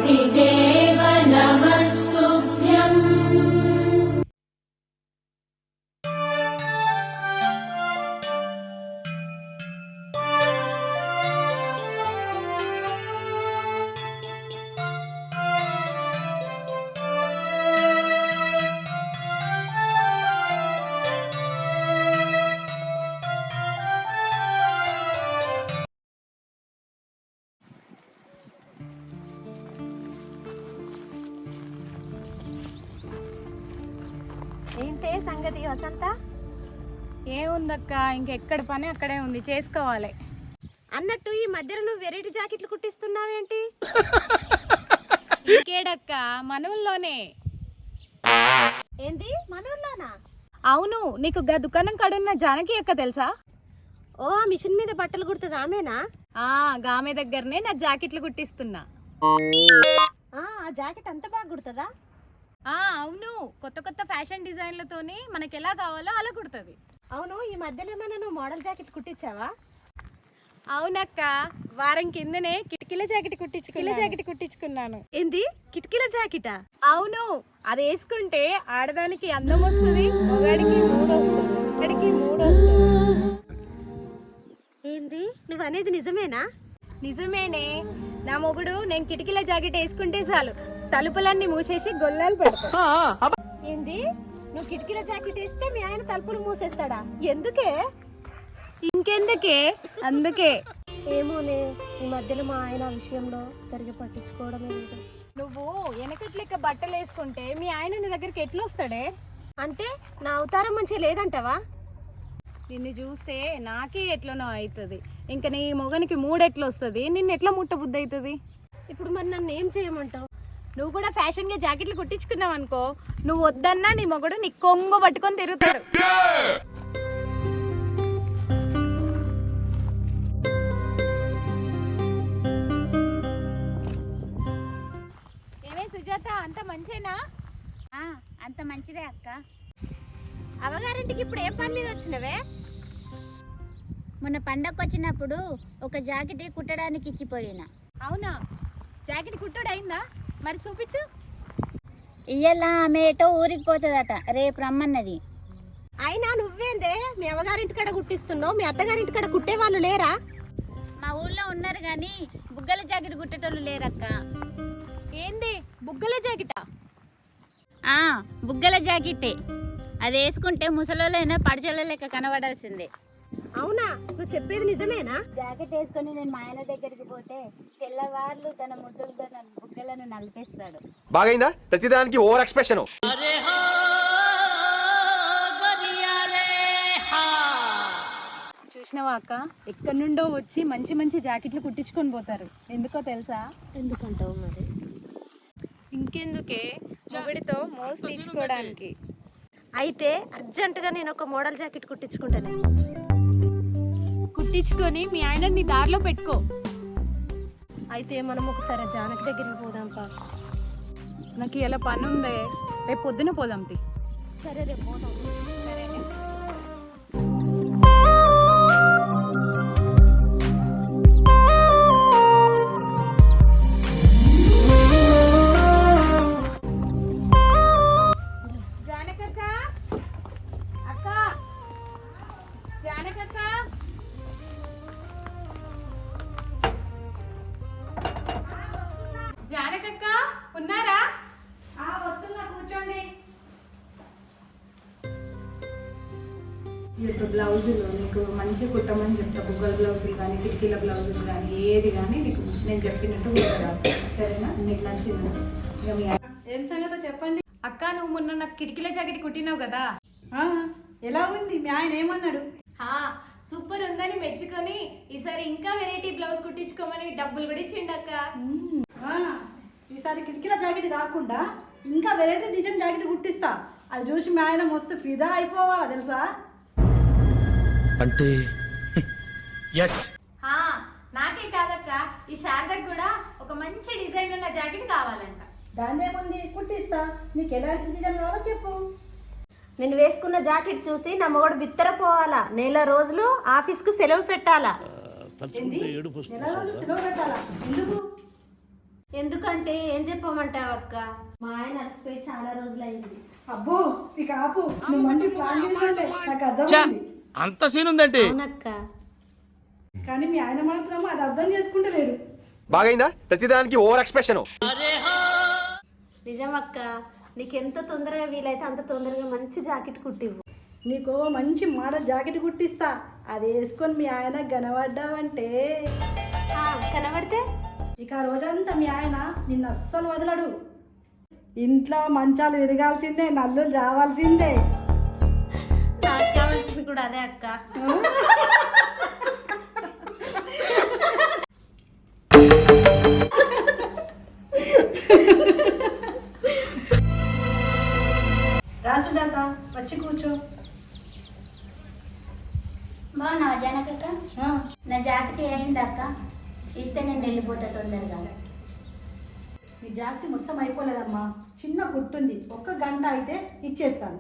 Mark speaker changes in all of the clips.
Speaker 1: शक्तिदेव नमस्तुभ्यम्।
Speaker 2: ఏంటే సంగతి వసంత?
Speaker 3: ఏముందక్క, ఇంకెక్కడ పని అక్కడే ఉంది, చేసుకోవాలి.
Speaker 2: అన్నట్టు ఈ మధ్యలో నువ్వు వెరైటీ జాకెట్లు కుట్టిస్తున్నావేంటి?
Speaker 3: ఇంకేడక్క, మనూల్లోనే.
Speaker 2: ఏంది మనూర్లోనా?
Speaker 3: అవును, నీకు గా దుకాణం కాడున్న జానకి అక్క తెలుసా?
Speaker 2: ఓ, ఆ మిషన్ మీద బట్టలు కుడుతుంది ఆమెనా?
Speaker 3: గామె దగ్గరనే నా జాకెట్లు కుట్టిస్తున్నా.
Speaker 2: ఆ జాకెట్ అంత బాగా కుడుతుందా?
Speaker 3: అవును, కొత్త కొత్త ఫ్యాషన్ డిజైన్లతోని మనకి ఎలా కావాలో అలా కుడుతుంది.
Speaker 2: అవును, ఈ మధ్యలో ఏమైనా నువ్వు మోడల్ జాకెట్ కుట్టించావా?
Speaker 3: అవునక్క, వారం కిందనే కిటికీల జాకెట్ కుట్టించుకున్నాను.
Speaker 2: ఏంది కిటికీల జాకెటా?
Speaker 3: అవును, అది వేసుకుంటే ఆడదానికి అందం వస్తుంది, మొగాడికి మూడు వస్తుంది.
Speaker 2: ఏంది నువ్వు అనేది నిజమేనా?
Speaker 3: నిజమేనే. నా మొగుడు నేను కిటికీల జాకెట్ వేసుకుంటే చాలు తలుపులన్నీ మూసేసి గొల్లాలు పెడతా.
Speaker 2: ఏంది నువ్వు కిటికీల జాకెట్ వేస్తే మీ ఆయన తలుపులు మూసేస్తాడా? ఎందుకే?
Speaker 3: ఇంకెందుకే, అందుకే.
Speaker 2: ఏమోనే, ఈ మధ్యలో మా ఆయన ఆ విషయంలో సరిగా పట్టించుకోవడమే లేదు.
Speaker 3: నువ్వు వెనకట్లెక్క బట్టలు వేసుకుంటే మీ ఆయన నీ దగ్గరికి ఎట్లా వస్తాడే?
Speaker 2: అంటే నా అవతారం మంచిగా లేదంటావా?
Speaker 3: నిన్ను చూస్తే నాకే ఎట్లనో అవుతుంది, ఇంకా నీ మొగనికి మూడు ఎట్లా వస్తుంది, నిన్ను ఎట్లా ముట్టబుద్ధి అవుతుంది?
Speaker 2: ఇప్పుడు మరి నన్ను ఏం చేయమంటావు?
Speaker 3: నువ్వు కూడా ఫ్యాషన్గా జాకెట్లు కుట్టించుకున్నావు అనుకో, నువ్వు వద్దన్నా నీ మొగుడు నీ కొంగు పట్టుకొని తిరుగుతాడు. ఏమే సుజాత, అంత మంచేనా?
Speaker 4: అంత మంచిదే అక్క.
Speaker 2: అవ్వగారింటికి ఇప్పుడు ఏం పని మీద వచ్చినవే?
Speaker 4: మొన్న పండగకు వచ్చినప్పుడు ఒక జాకెట్ కుట్టడానికి ఇచ్చిపోయినా.
Speaker 3: అవునా, జాకెట్ కుట్టుడు అయిందా? మరి చూపించు.
Speaker 4: ఇయ్యాల ఆమె ఏటో ఊరికి పోతుందట, రేపు రమ్మన్నది.
Speaker 2: అయినా నువ్వేందే మీ అవ్వగారింటికాడ కుట్టిస్తున్నావు, మీ అత్తగారింటికాడ కుట్టే వాళ్ళు లేరా?
Speaker 4: మా ఊళ్ళో ఉన్నారు కానీ బుగ్గల జాకెట్ కుట్టేటోళ్ళు లేరక్క.
Speaker 3: ఏంది బుగ్గల జాకెటా?
Speaker 4: బుగ్గల జాకెట్టే. అది వేసుకుంటే ముసలోళ్ళైనా పడిచోళ్ళ లెక్క కనబడాల్సిందే.
Speaker 2: అవునా, నువ్వు చెప్పేది నిజమేనా?
Speaker 4: జాకెట్ వేసుకొని నేను మా ఆయన దగ్గరికి పోతే తెల్లవార్లు తన ముద్దులతో నన్ను బుగ్గలను నలిపేస్తాడు.
Speaker 5: బాగైందా? ప్రతిదానికి ఓవర్ ఎక్స్ప్రెషన్.
Speaker 3: చూసినావా అక్క, ఎక్కడి నుండో వచ్చి మంచి మంచి జాకెట్లు కుట్టించుకొని పోతారు. ఎందుకో తెలుసా?
Speaker 2: ఎందుకంటావు మరి?
Speaker 3: ఇంకెందుకే, మొగుడితో మోసు తీర్చుకోవడానికి.
Speaker 2: అయితే అర్జెంటుగా నేను ఒక మోడల్ జాకెట్ కుట్టించుకుంటానే.
Speaker 3: కుట్టించుకొని మీ ఆయన నీ దారిలో పెట్టుకో.
Speaker 2: అయితే మనం ఒకసారి జానకి దగ్గరికి పోదాంపా.
Speaker 3: నాకు ఇలా పని ఉందే, రేపు పొద్దున పోదాం.
Speaker 2: సరే, రేపు పోదాం.
Speaker 3: సరేనే. జానకక్క ఉన్నారా?
Speaker 2: వస్తున్నా, కూర్చోండి.
Speaker 3: ఈ బ్లౌజులు నీకు మంచిగా కుట్టమని చెప్తా. బుగ్గల బ్లౌజులు కానీ కిటికీల బ్లౌజులు కానీ ఏది కానీ నీకు నేను చెప్పినట్టు కుట్టరా, సరేనా? నీకు నచ్చింది.
Speaker 2: ఏం సంగతో చెప్పండి.
Speaker 3: అక్క, నువ్వు మొన్న నాకు కిటికీల జాకెట్ కుట్టినావు కదా,
Speaker 2: ఎలా ఉంది? మీ ఆయన ఏమన్నాడు?
Speaker 3: సూపర్ ఉందని మెచ్చుకొని ఈసారి ఇంకా వెరైటీ బ్లౌజ్ కుట్టించుకోమని డబ్బులు కూడా ఇచ్చిండక్క.
Speaker 6: ఈసారి కిటికీల జాకెట్ కాకుండా ఇంకా వెరైటీ డిజైన్ జాకెట్ కుట్టిస్తా. అది చూసి మీ ఆయన మస్తు ఫిదా అయిపోవాలా తెలుసా?
Speaker 5: అంటే
Speaker 3: నాకే కాదక్క, ఈ శారదకు కూడా ఒక మంచి డిజైన్ ఉన్న జాకెట్ కావాలంట.
Speaker 6: దాని ఏముంది, కుట్టిస్తా. నీకు ఎలాంటి డిజైన్ కావాలో చెప్పు.
Speaker 2: నేను వేసుకున్న జాకెట్ చూసి నా మొగడు బిత్తర పోవాలా. నెల రోజులు ఆఫీస్కు సెలవు పెట్టాలా.
Speaker 6: నెల రోజులు సెలవు పెట్టాలా? ఎందుకు?
Speaker 2: ఎందుకంటే ఏం చెప్పమంటావు అక్క, మా ఆయన అలసిపోయి చాలా రోజులైంది.
Speaker 6: అబ్బో ఇక ఆపు, నువ్వు మంచి ప్లాన్ చేసినట్టే నాకు అర్థమైంది.
Speaker 5: అంత సీన్ ఉందంటే
Speaker 2: అవునక్క.
Speaker 6: కానీ మీ ఆయన మాత్రం అది అర్థం చేసుకుంటలేడు.
Speaker 5: బాగైందా ప్రతిదానికి ఓవర్ ఎక్స్ప్రెషన్.
Speaker 2: నిజం అక్క, నీకు ఎంత తొందరగా వీలైతే అంత తొందరగా మంచి జాకెట్ కుట్టివ్వు.
Speaker 6: నీకు మంచి మోడల్ జాకెట్ కుట్టిస్తా, అది వేసుకొని మీ ఆయన కనబడ్డావంటే
Speaker 2: కనబడితే
Speaker 6: ఇక ఆ రోజంతా మీ ఆయన నిన్ను అస్సలు వదలడు. ఇంట్లో మంచాలు విరగాల్సిందే, నల్లు రావాల్సిందే.
Speaker 2: నాకు కావాల్సింది కూడా అదే అక్క.
Speaker 6: రాసు జాత వచ్చి కూర్చో.
Speaker 4: బాగున్నావా జానకక్క? నా జాకెట్ అయింది అక్క, ఇస్తే నేను వెళ్ళిపోతా తొందరగా.
Speaker 6: నీ జాకెట్ మొత్తం అయిపోలేదమ్మా, చిన్న కుట్టుంది, 1 గంట అయితే ఇచ్చేస్తాను.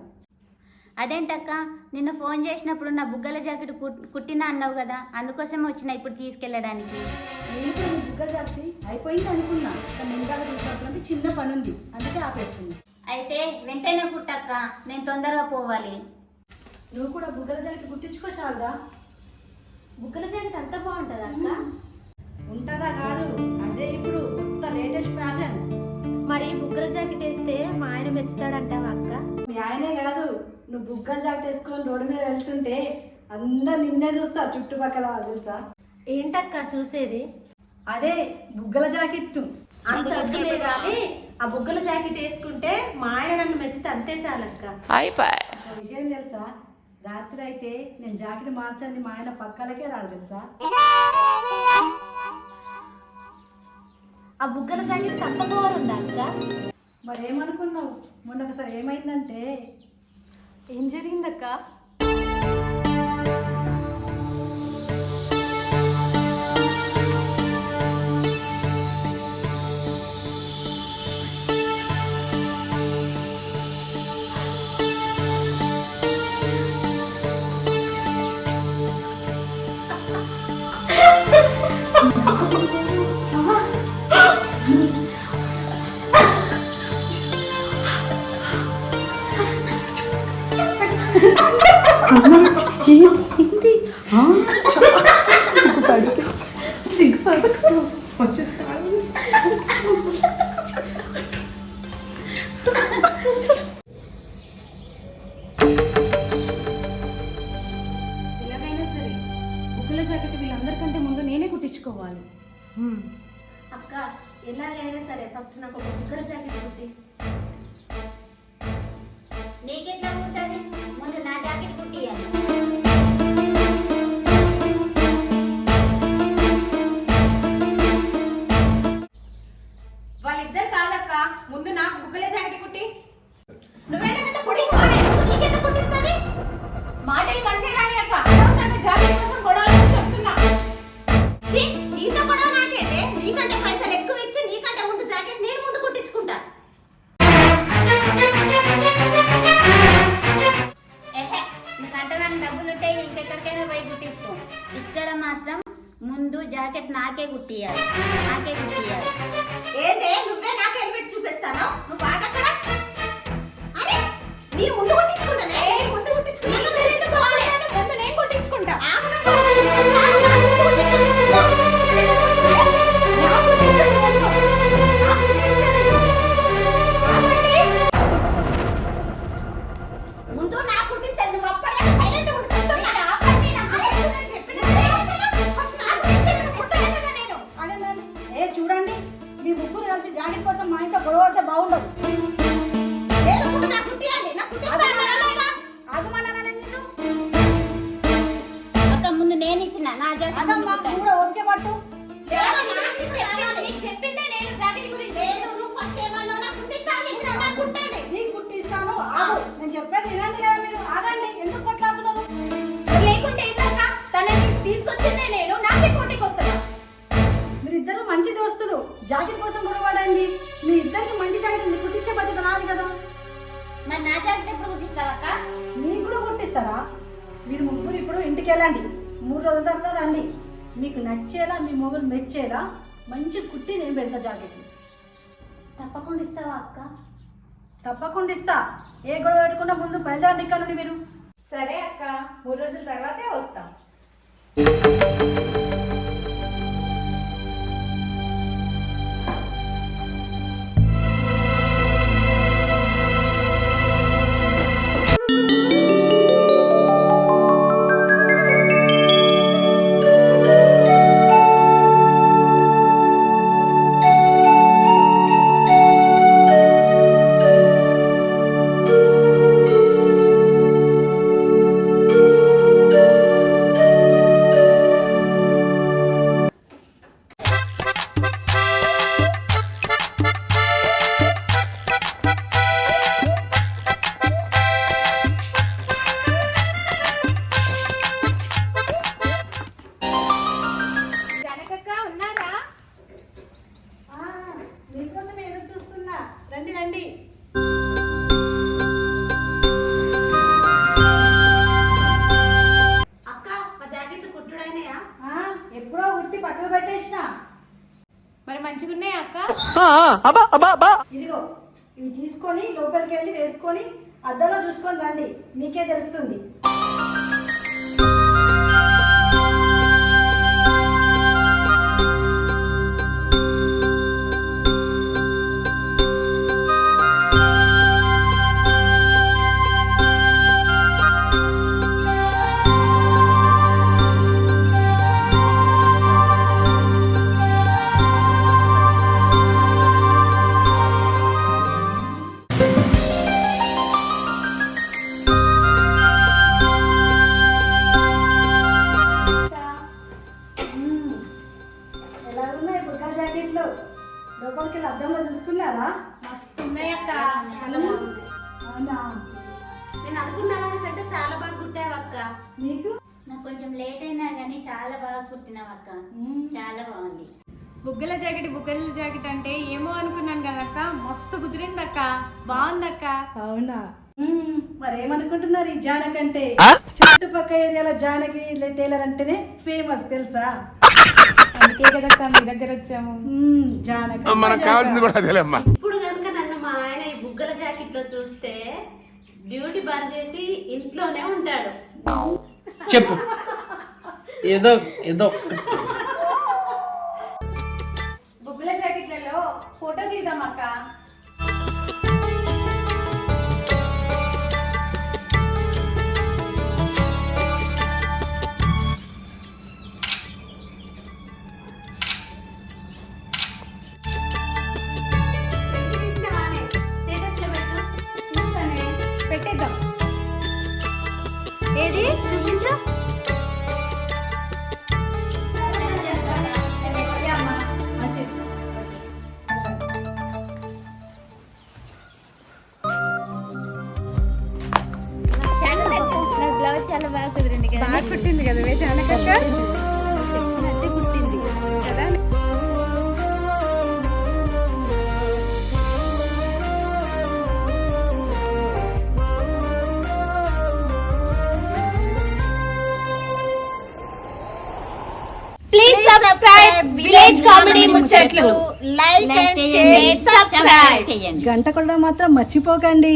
Speaker 4: అదేంటక్క, నిన్న ఫోన్ చేసినప్పుడు నా బుగ్గల జాకెట్ కుట్టినా అన్నావు కదా, అందుకోసం వచ్చిన ఇప్పుడు తీసుకెళ్ళడానికి.
Speaker 6: నేను కూడా నీ బుగ్గల జాకెట్ అయిపోయింది అనుకున్నా, కానీ ముందుగా చూసినప్పుడు చిన్న పని ఉంది, అందుకే ఆపేస్తుంది.
Speaker 4: అయితే వెంటనే కుట్టక్క, నేను తొందరగా పోవాలి.
Speaker 6: నువ్వు కూడా బుగ్గల జాకెట్ కుట్టించుకో శారదా.
Speaker 2: బుగ్గల జాకెట్ అంత బాగుంటుందా అక్క?
Speaker 6: ఉంటుందా కాదు, అదే ఇప్పుడు కొత్త లేటెస్ట్ ఫ్యాషన్.
Speaker 2: మరి బుగ్గల జాకెట్ వేస్తే మా ఆయన మెచ్చుతాడంటావా అక్క?
Speaker 6: మీ ఆయనే కాదు, నువ్వు బుగ్గల జాకెట్ వేసుకొని రోడ్డు మీద వెళ్తుంటే అందరు నిన్నే చూస్తారు చుట్టుపక్కల వాళ్ళు, తెలుసా?
Speaker 2: ఏంటక్క చూసేది?
Speaker 6: అదే బుగ్గల జాకెట్.
Speaker 2: అంత వద్దులే కానీ ఆ బుగ్గల జాకెట్ వేసుకుంటే మా ఆయన నన్ను మెచ్చితే అంతే చాలక్క.
Speaker 6: ఒక విషయం తెలుసా, రాత్రి అయితే నేను జాకెట్ మార్చండి మా ఆయన పక్కలకే రాడు, తెలుసా?
Speaker 2: ఆ బుగ్గల జాకెట్ అంత పవర్ ఉందా అక్క?
Speaker 6: మరేమనుకున్నావు, మొన్న ఒకసారి ఏమైందంటే,
Speaker 2: ఏం జరిగిందక్క?
Speaker 3: ఎలాగైనా సరే బుగ్గల జాకెట్ వీళ్ళందరికంటే ముందు నేనే కుట్టించుకోవాలి.
Speaker 2: అక్క ఎలాగైనా సరే ఫస్ట్ నాకు ఒక బుగ్గల జాకెట్ కుట్టి.
Speaker 4: నీకెట్లా ఉంటుంది? ముందు నా జాకెట్ కుట్టియాలి.
Speaker 3: వాళ్ళిద్దరు కాదక్క, ముందు నాకు బుగ్గల జాకెట్ కుట్టి. మాటలు మంచిగా కానీ అక్క, అనవసరంగా జాకెట్ కోసం గొడవలు చెప్తున్నా.
Speaker 2: నీతో కూడా నాకేంటే, నీకంటే పైసలు ఎక్కువ ఇచ్చి నీకంటే ముందు జాకెట్ నేను ముందు కుట్టించుకుంటా.
Speaker 4: ఏహే, నీకు అంతగానే డబ్బులు ఉంటే ఇంకెక్కడికైనా పోయి కుట్టించుకో. ఇక్కడ మాత్రం ముందు జాకెట్ నాకే కుట్టియాలి, నాకే కుట్టియాలి.
Speaker 2: ఏంటే నువ్వే నాకు హెల్మెట్ చూపిస్తాను, నువ్వు బాగక్కడ. అరే నేను ముందు కుట్టించుకుంటానే, ముందు కుట్టించుకుంటా.
Speaker 3: ముందు నేను కుట్టించుకుంటా.
Speaker 2: ముందు నాకు కుట్టిస్తే నువ్వు అప్పటికే సైలెంట్ ఉండి చెప్తున్నా.
Speaker 6: ఏ చూడండి, మీ ముగ్గురు కలిసి జాకెట్ కోసం మా ఇంట్లో గొడవ పడితే బాగుండదు.
Speaker 2: లేదు ముందు నాకు కుట్టియండి, నాకు
Speaker 4: అక్క ముందు నేను ఇచ్చిన నా జాకెట్ ముందు
Speaker 6: అదమ్మా,
Speaker 4: కుట్టాలి.
Speaker 6: నువ్వు కూడా ఓకే పట్టు.
Speaker 3: చెప్పిందే నేను జాకెట్ గురించి.
Speaker 6: నీకు కుట్టిస్తాను, ఆగు. నేను చెప్పేది వినండి కదా, మీరు ఆగండి. ఎందుకు కొట్లాడుతున్నారు?
Speaker 3: లేకుంటే ఏంటక్క, తనని తీసుకొచ్చిందే నేను, నాకే పోటీకి వస్తాను.
Speaker 6: మీరిద్దరు మంచి దోస్తులు, జాకెట్ కోసం గొడవ పడండి. మీ ఇద్దరికి మంచి జాకెట్ కుట్టించే బాధ్యత నాది కదా.
Speaker 4: మరి నా జాకెట్ ఎప్పుడు కుట్టిస్తావక్క?
Speaker 6: మీకు కూడా కుట్టిస్తారా? మీరు ముగ్గురు ఇప్పుడు ఇంటికి వెళ్ళండి, 3 రోజుల తర్వాత రండి. మీకు నచ్చేలా, మీ మొగులు మెచ్చేలా మంచి కుట్టి నేను పెడతా జాకెట్.
Speaker 4: తప్పకుండా ఇస్తావా అక్క?
Speaker 6: తప్పకుండా ఇస్తా. ఏ గొడవ పెట్టుకున్నా ముందు బయలుదేరండి ఇక్కడ నుండి మీరు.
Speaker 3: సరే అక్క, 3 రోజుల తర్వాతే వస్తాం. జానకక్క ఉన్నారా?
Speaker 6: మీకోసం ఎదురు చూస్తున్నా. రండి రండి.
Speaker 2: అక్క మా జాకెట్లు కుట్టుడైనాయా?
Speaker 6: ఎప్పుడో ఉట్టి పక్కకు పెట్టేసిన.
Speaker 3: మరి మంచిగా ఉన్నాయా అక్క?
Speaker 6: ఇదిగో ఇవి తీసుకొని లోపలికి వెళ్ళి వేసుకొని అద్దంలో చూసుకొని రండి, మీకే తెలుస్తుంది. ఎలా ఉన్నాయి బుర్కా జాకెట్లు? లోపలికి వెళ్ళి అద్దంలో చూసుకున్నారా?
Speaker 3: మస్తు ఉన్నాయి అక్క. చాలా బాగున్నాయి.
Speaker 6: అవునా?
Speaker 2: నేను అనుకున్న దానికంటే చాలా బాగా కుట్టావు అక్క.
Speaker 6: మీకు
Speaker 4: నాకు కొంచెం లేట్ అయినా కానీ చాలా బాగా కుట్టినావు అక్క. చాలా బాగుంది.
Speaker 3: బుగ్గల జాకెట్ అంటే ఏమో అనుకున్నాను కదక్క, మస్తు కుదిరిందక్క, బాగుందక్క.
Speaker 6: అవునా? మరేమనుకుంటున్నారు ఈ జానకంటే? చుట్టుపక్కల ఏరియాలో జానకి టైలర్ అంటేనే ఫేమస్ తెలుసా?
Speaker 3: అందుకే కదక్క మీ దగ్గర వచ్చాము.
Speaker 6: జానక
Speaker 5: మనకు కావాల్సింది కూడా అదేలేమ్మా.
Speaker 2: ఇప్పుడు కనుక నన్ను మా ఆయన ఈ బుగ్గల జాకెట్ లో చూస్తే డ్యూటీ బంద్ చేసి ఇంట్లోనే ఉంటాడు.
Speaker 7: చెప్పు ఏదో ఏదో
Speaker 3: బుగ్గల జాకెట్లలో ఫోటో తీద్దాం అక్క.
Speaker 2: తీసినవానే స్టేటస్ లో పెట్టు.
Speaker 3: చూస్తానే, పెట్టేద్దాం.
Speaker 2: ఏది చూపించు.
Speaker 4: బ్లౌజ్ చాలా బాగా కుదిరింది కదా.
Speaker 3: బాగా కుట్టింది కదా జానకక్క?
Speaker 4: చెప్పినట్టే కుట్టింది
Speaker 3: కదా.
Speaker 2: ప్లీజ్ సబ్స్క్రైబ్ విలేజ్ కామెడీ ముచ్చట్లు. లైక్ అండ్ షేర్, సబ్స్క్రైబ్
Speaker 4: చేయండి.
Speaker 6: గంట కూడా మాత్రం మర్చిపోకండి.